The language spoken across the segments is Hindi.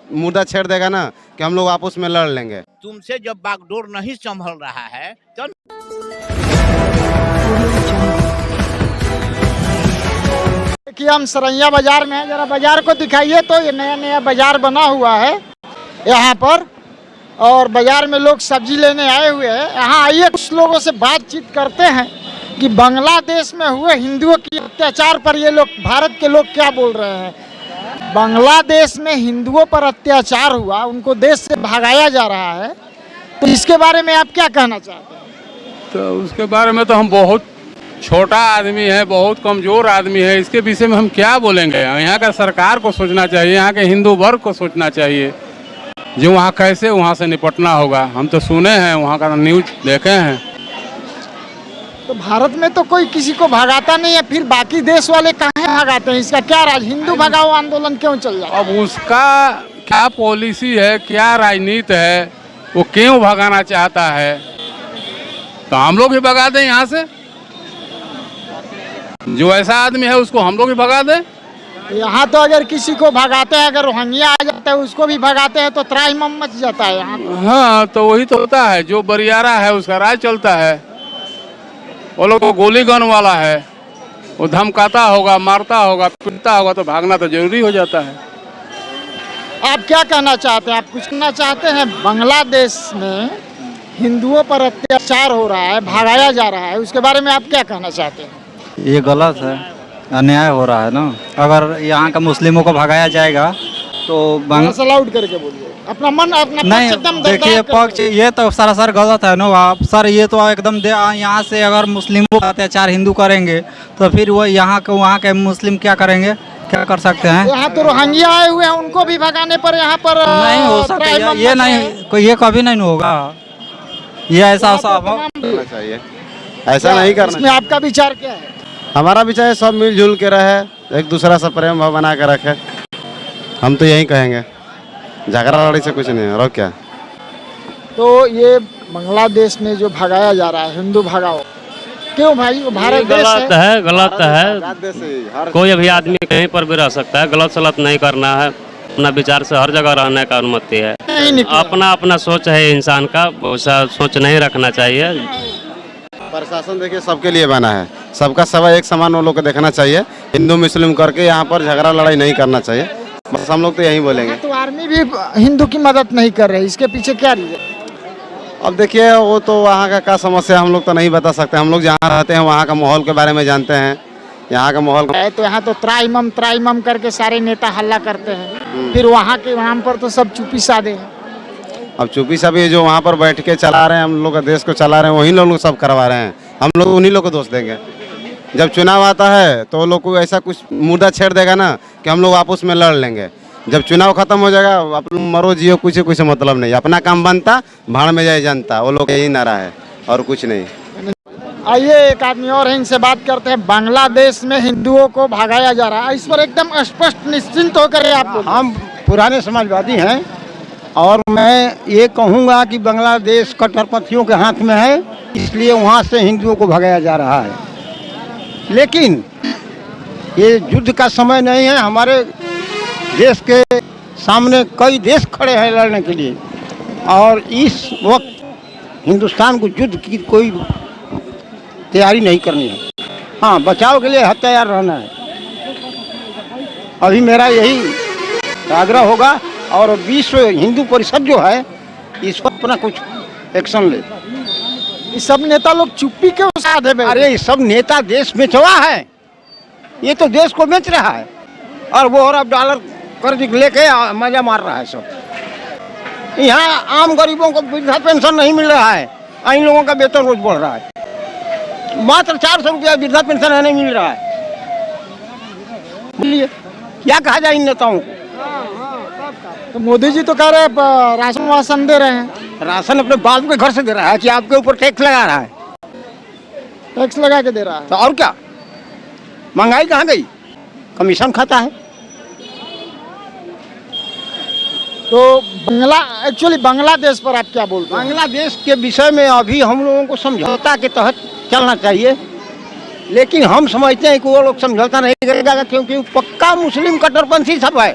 मुद्दा छेड़ देगा ना कि हम लोग आपस में लड़ लेंगे। तुमसे जब बागडोर नहीं संभल रहा है तो कि हम सरैया बाजार में हैं, जरा बाजार को दिखाइए। तो ये नया नया बाजार बना हुआ है यहाँ पर, और बाजार में लोग सब्जी लेने आए हुए हैं। यहाँ आइए कुछ लोगों से बातचीत करते हैं कि बांग्लादेश में हुए हिंदुओं की अत्याचार पर ये लोग, भारत के लोग क्या बोल रहे हैं। बांग्लादेश में हिंदुओं पर अत्याचार हुआ, उनको देश से भगाया जा रहा है, तो इसके बारे में आप क्या कहना चाहते हैं। तो उसके बारे में तो हम बहुत छोटा आदमी है, बहुत कमज़ोर आदमी है, इसके विषय में हम क्या बोलेंगे। यहाँ का सरकार को सोचना चाहिए, यहाँ के हिंदू वर्ग को सोचना चाहिए जो वहाँ कैसे वहाँ से निपटना होगा। हम तो सुने हैं, वहाँ का न्यूज़ देखे हैं। तो भारत में तो कोई किसी को भगाता नहीं है, फिर बाकी देश वाले कहाँ भगाते हैं। इसका क्या राज, हिंदू भगाओ आंदोलन क्यों चल रहा है। अब उसका क्या पॉलिसी है, क्या राजनीति है, वो क्यों भगाना चाहता है, तो हम लोग ही भगा दें यहाँ से। जो ऐसा आदमी है उसको हम लोग ही भगा दें। यहाँ तो अगर किसी को भगाते हैं, अगर रोहिंग्या आ जाता है उसको भी भगाते हैं तो त्राहिमाम मच जाता है यहाँ। हाँ, तो वही तो होता है, जो बरियारा है उसका राज चलता है। वो लोग गोली गन वाला है, वो धमकाता होगा, मारता होगा, पीटता होगा, तो भागना तो जरूरी हो जाता है। आप क्या कहना चाहते हैं, आप कुछ कहना चाहते हैं। बांग्लादेश में हिंदुओं पर अत्याचार हो रहा है, भगाया जा रहा है, उसके बारे में आप क्या कहना चाहते हैं। ये गलत है, अन्याय हो रहा है ना। अगर यहाँ का मुस्लिमों को भगाया जाएगा तो आउट करके बोलिए अपना मन, अपना नहीं। देखिए पक्ष ये तो सरासर गलत है ना आप सर। ये तो एकदम यहाँ से अगर मुस्लिमों का अत्याचार हिंदू करेंगे तो फिर वो यहाँ के वहाँ के मुस्लिम क्या करेंगे, क्या कर सकते हैं। यहाँ तो रोहिंग्या आए हुए हैं, उनको भी भगाने पर यहाँ पर नहीं हो सकता। ये नहीं, ये कभी नहीं होगा। ये ऐसा चाहिए, ऐसा नहीं करना। इसमें आपका विचार क्या है। हमारा विचार है सब मिलजुल के रहे, एक दूसरा से प्रेम भाव बना के रखे। हम तो यही कहेंगे, झगड़ा लड़ी से कुछ नहीं है। और क्या, तो ये बांग्लादेश में जो भगाया जा रहा है, हिंदू भगाओ क्यों भाई, वो भारत देश गलत है, गलत है। कोई भी आदमी कहीं पर भी रह सकता है, गलत सलत नहीं करना है। अपना विचार से हर जगह रहने का अनुमति है। अपना अपना सोच है इंसान का, वैसा सोच नहीं रखना चाहिए। प्रशासन देखिए सबके लिए बना है, सबका सवा एक समान वो लोग को देखना चाहिए। हिंदू मुस्लिम करके यहाँ पर झगड़ा लड़ाई नहीं करना चाहिए, बस हम लोग तो यही बोलेंगे। तो आर्मी भी हिंदू की मदद नहीं कर रही, इसके पीछे क्या रीजन। अब देखिए वो तो वहाँ का क्या समस्या हम लोग तो नहीं बता सकते। हम लोग जहाँ रहते हैं वहाँ का माहौल के बारे में जानते हैं, यहाँ का माहौल है। तो यहाँ तो त्राइमम करके सारे नेता हल्ला करते हैं, फिर वहाँ के नाम पर तो सब चुप्पी साधे हैं। अब चुप्पी साधे जो वहाँ पर बैठ के चला रहे हैं, हम लोग का देश को चला रहे हैं, वही लोग सब करवा रहे हैं। हम लोग उन्हीं लोग को दोष देंगे। जब चुनाव आता है तो लोग को ऐसा कुछ मुद्दा छेड़ देगा ना कि हम लोग आपस में लड़ लेंगे। जब चुनाव खत्म हो जाएगा, आप मरो जियो, कुछ मतलब नहीं, अपना काम बनता, भाड़ में जाए जनता। वो लोग यही नारा है और कुछ नहीं। आइए एक आदमी और है, इनसे बात करते हैं। बांग्लादेश में हिंदुओं को भगाया जा रहा है, इस पर एकदम स्पष्ट निश्चिंत होकर आप बोलिए। हम पुराने समाजवादी हैं और मैं ये कहूँगा कि बांग्लादेश कट्टरपंथियों के हाथ में है, इसलिए वहाँ से हिंदुओं को भगाया जा रहा है। लेकिन ये युद्ध का समय नहीं है। हमारे देश के सामने कई देश खड़े हैं लड़ने के लिए, और इस वक्त हिंदुस्तान को युद्ध की कोई तैयारी नहीं करनी है। हाँ, बचाव के लिए तैयार रहना है। अभी मेरा यही आग्रह होगा, और विश्व हिंदू परिषद जो है इस पर अपना कुछ एक्शन ले। ये सब नेता लोग चुप्पी क्यों साधे बैठे? अरे ये सब नेता देश बेचवा है, ये तो देश को बेच रहा है, और वो और अब डॉलर कर्ज लेके मजा मार रहा है सब। यहाँ आम गरीबों को वृद्धा पेंशन नहीं मिल रहा है, इन लोगों का वेतन रोज बढ़ रहा है। मात्र 400 रुपया वृद्धा पेंशन है, नहीं मिल रहा है। बोलिए क्या कहा जाए इन नेताओं को। तो मोदी जी तो कह रहे हैं राशन वासन दे रहे हैं। राशन अपने बाप के घर से दे रहा है कि आपके ऊपर टैक्स लगा रहा है। टैक्स लगा के दे रहा है तो और क्या, महंगाई कहाँ गई, कमीशन खाता है। तो एक्चुअली बांग्लादेश पर आप क्या बोलते हैं। बांग्लादेश के विषय में अभी हम लोगों को समझौता के तहत चलना चाहिए, लेकिन हम समझते हैं कि वो लोग समझौता नहीं करेगा, क्योंकि पक्का मुस्लिम कट्टरपंथी सब है।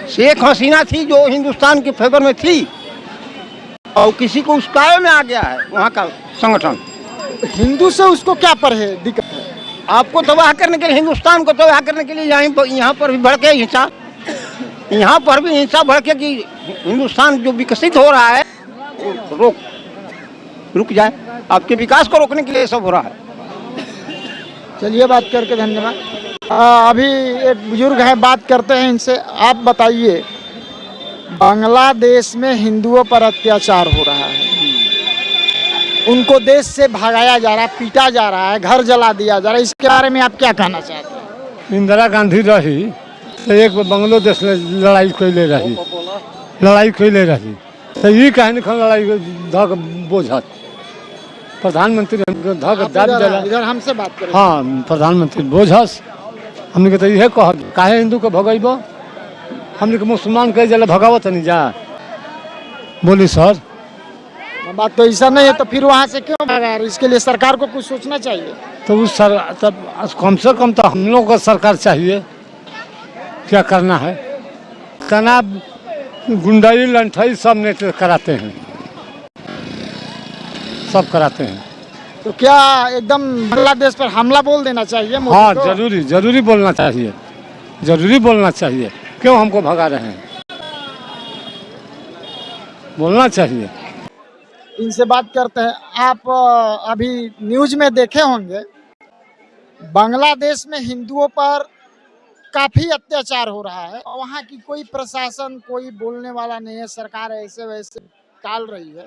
शेख हसीना थी जो हिंदुस्तान के फेवर में थी, और किसी को उस्काए में आ गया है वहाँ का संगठन। हिंदू से उसको क्या पर है दिक्कत है? आपको तबाह करने के लिए, हिंदुस्तान को तबाह करने के लिए यहाँ पर भी भड़के हिंसा, यहाँ पर भी हिंसा भड़के कि हिंदुस्तान जो विकसित हो रहा है वो रुक जाए। आपके विकास को रोकने के लिए सब हो रहा है। चलिए, बात करके धन्यवाद। अभी एक बुजुर्ग है, बात करते हैं इनसे। आप बताइए, बांग्लादेश में हिंदुओं पर अत्याचार हो रहा है, उनको देश से भगाया जा रहा है, पीटा जा रहा है, घर जला दिया जा रहा है, इसके बारे में आप क्या कहना चाहते हैं? इंदिरा गांधी रही तो एक बांग्लादेश लड़ाई कैले रही तो ये कहने खन लड़ाई धक बोझत प्रधानमंत्री इधर हमसे बात करें। हाँ, प्रधानमंत्री बोझस हमने के तो यह कह काहे हिंदू के भगैब, हमने के मुसलमान के जला भगावत नहीं जा। बोली सर, बात तो ऐसा नहीं है, तो फिर वहाँ से क्यों भागा? इसके लिए सरकार को कुछ सोचना चाहिए। तो उस तब कम से कम तो हम लोग को सरकार चाहिए। क्या करना है? तनाव, गुंडाई, लंठाई सब नेता कराते हैं, सब कराते हैं। तो क्या एकदम बांग्लादेश पर हमला बोल देना चाहिए मोदी हाँ, को? जरूरी बोलना चाहिए, जरूरी बोलना चाहिए। क्यों हमको भगा रहे हैं? बोलना चाहिए। इनसे बात करते हैं। आप अभी न्यूज में देखे होंगे, बांग्लादेश में हिंदुओं पर काफी अत्याचार हो रहा है, वहाँ की कोई प्रशासन, कोई बोलने वाला नहीं है, सरकार ऐसे वैसे टाल रही है।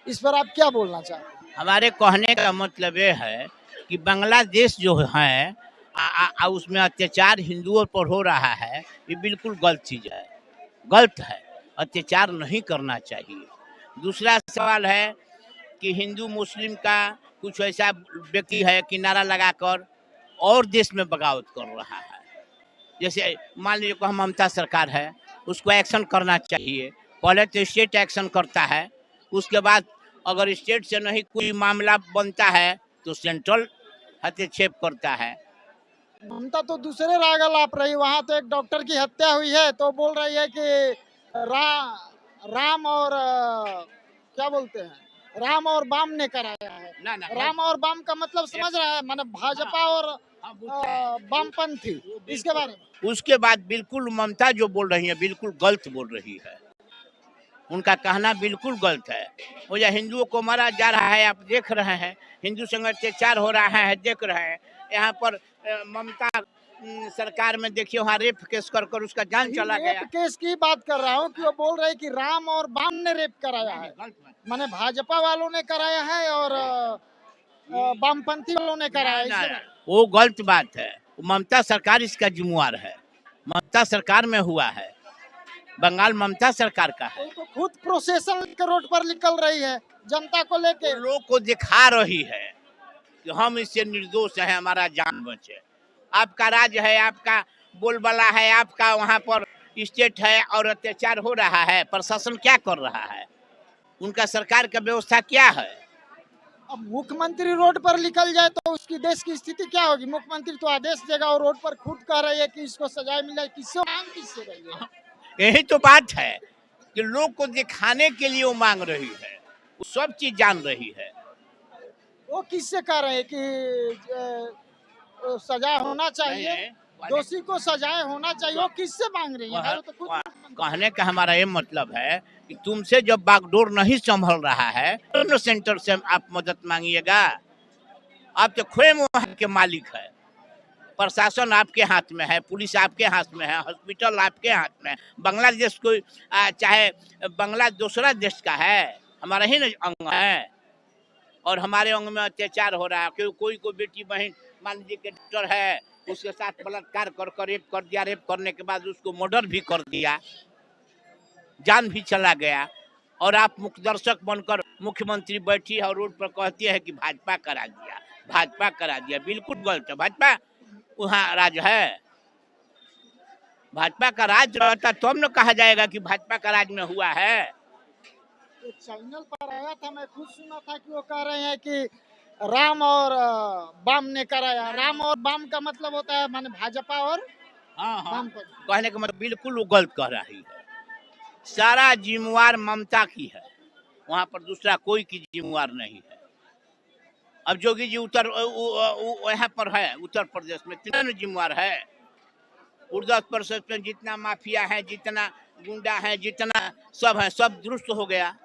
इस पर आप क्या बोलना चाहते हैं? हमारे कहने का मतलब ये है कि बांग्लादेश जो है उसमें अत्याचार हिंदुओं पर हो रहा है, ये बिल्कुल गलत चीज़ है, गलत है। अत्याचार नहीं करना चाहिए। दूसरा सवाल है कि हिंदू मुस्लिम का कुछ ऐसा व्यक्ति है कि नारा लगाकर और देश में बगावत कर रहा है। जैसे मान लीजिए को ममता सरकार है, उसको एक्शन करना चाहिए। पहले तो स्टेट एक्शन करता है, उसके बाद अगर स्टेट से नहीं कोई मामला बनता है तो सेंट्रल हस्तक्षेप करता है। ममता तो दूसरे राग लाप रही, वहाँ तो एक डॉक्टर की हत्या हुई है तो बोल रही है कि राम और क्या बोलते हैं, राम और बाम ने कराया है। ना राम और बाम का मतलब समझ रहा है, माने भाजपा और वामपंथी। इसके बारे में उसके बाद बिल्कुल ममता जो बोल रही है बिल्कुल गलत बोल रही है। उनका कहना बिल्कुल गलत है। वो या हिंदुओं को मारा जा रहा है, आप देख रहे हैं, हिंदू संग अत्याचार हो रहा है, देख रहे हैं। यहाँ पर ममता सरकार में देखिए वहाँ रेप केस कर उसका जान चला गया। रेप केस की बात कर रहा हूँ कि वो बोल रहे कि राम और बाम ने रेप कराया है, माने भाजपा वालों ने कराया है और वामपंथी वालों ने कराया है। वो गलत बात है। ममता सरकार इसका जिम्मेवार है, ममता सरकार में हुआ है, बंगाल ममता सरकार का है। तो खुद प्रोसेशन के रोड पर निकल रही है जनता को लेके, लोग को दिखा रही है कि हम इससे निर्दोष है, हमारा जान बचे। आपका राज्य है, आपका बोलबाला है, आपका वहाँ पर स्टेट है और अत्याचार हो रहा है, प्रशासन क्या कर रहा है, उनका सरकार का व्यवस्था क्या है? अब मुख्यमंत्री रोड पर निकल जाए तो उसकी देश की स्थिति क्या होगी? मुख्यमंत्री तो आदेश देगा और रोड पर खुद कह रही है कि इसको सजा मिले, किससे मांग किससे रही है? यही तो बात है कि लोग को दिखाने के लिए वो मांग रही है, वो सब चीज जान रही है। वो किससे कह रहे हैं कि सजा होना चाहिए, दोषी को सजाए होना चाहिए? वो किससे मांग रही है? तो खुद कहने का हमारा ये मतलब है कि तुमसे जब बागडोर नहीं संभल रहा है तो सेंटर से आप मदद मांगिएगा। आप तो खुले मुंह के मालिक है, प्रशासन आपके हाथ में है, पुलिस आपके हाथ में है, हॉस्पिटल आपके हाथ में है। बांग्लादेश कोई चाहे बांग्ला दूसरा देश का है, हमारा ही न अंग है और हमारे अंग में अत्याचार हो रहा है। कोई बेटी बहन मान लीजिए कि डॉक्टर है, उसके साथ बलात्कार कर रेप कर दिया, रेप करने के बाद उसको मर्डर भी कर दिया, जान भी चला गया, और आप मुख्य दर्शक बनकर मुख्यमंत्री बैठी और रोड पर कहती है कि भाजपा करा दिया, भाजपा करा दिया। बिल्कुल गलत है। भाजपा वहाँ राज है, भाजपा का राज रहता तब न कहा जाएगा कि भाजपा का राज में हुआ है। चैनल पर आया था, मैं खुद सुना था कि वो कह रहे हैं कि राम और बाम ने कराया। राम और बाम का मतलब होता है माने भाजपा और हाँ हाँ, नाम पर। कहने का मतलब बिल्कुल वो गलत कह रही है। सारा जिम्मेवार ममता की है, वहाँ पर दूसरा कोई की जिम्मेवार नहीं है। अब जोगी जी यहाँ पर है उत्तर प्रदेश में, तीनों जिम्मेवार है। उत्तर प्रदेश में जितना माफिया है, जितना गुंडा है, जितना सब है, सब दुरुस्त हो गया।